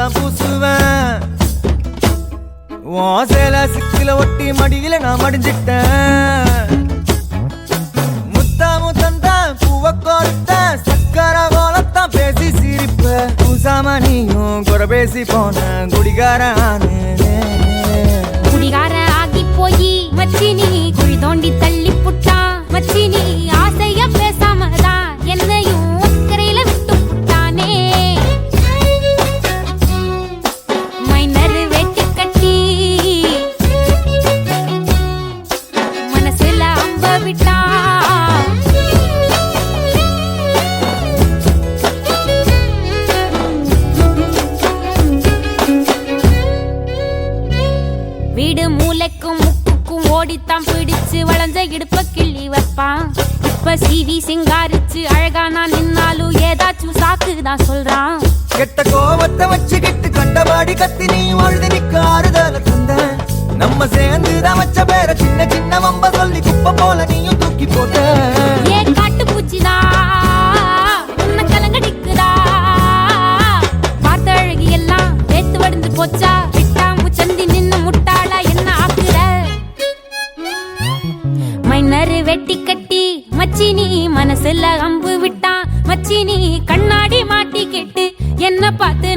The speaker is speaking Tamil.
தான் பூசுவேன். சேல சிக்கில ஒட்டி மடியில நான் மடிஞ்சிட்டேன். முத்தாமு தந்த பூவ கோர்த்த சக்கர கோலத்தான் பேசி சிரிப்ப. பூசாம நீயும் குறை பேசி போன குடிகாரன். குடிகார ஆகி போய் மச்சினி குழி தோண்டி தள்ளி புட்டான். மச்சினி ஆசைய பேசாமதான் என்னையும் அக்கறையில விட்டு புட்டானே. மைனர் வெட்டி கட்டி மனசுல அம்ப விட்டா. வீடு மூளைக்கும் முக்குக்கும் ஓடித்தான் பிடிச்சு வளைஞ்ச இடுப்ப கிள்ளி வைப்பான். இப்ப சிவி சிங்காரிச்சு அழகா நான் நின்னாலும் ஏதாச்சும் சாக்குதான் சொல்றான். கெட்ட கோவத்தை வச்சுக்கிட்டு கண்டபாடி கத்தி நீ வாழ்ந்து நிக்க ஆறுதல தந்த. நம்ம சேர்ந்துதான் வச்ச பேர சின்ன சின்ன வம்ப சொல்லி குப்பை போல நீயும் தூக்கி போட்ட. ஏன் காட்டு பூச்சிதா உன்னை கலங்கடிக்குதா. பார்த்த அழகி எல்லாம் வேத்து வடிந்து போச்சா. விட்டாமு சந்தி நின்னு முட்டாளா என்ன ஆக்குற. மைனர் வெட்டி கட்டி மச்சினி மனசுல அம்பு விட்டான். மச்சினி கண்ணாடி மாட்டி கேட்டு என்ன பார்த்து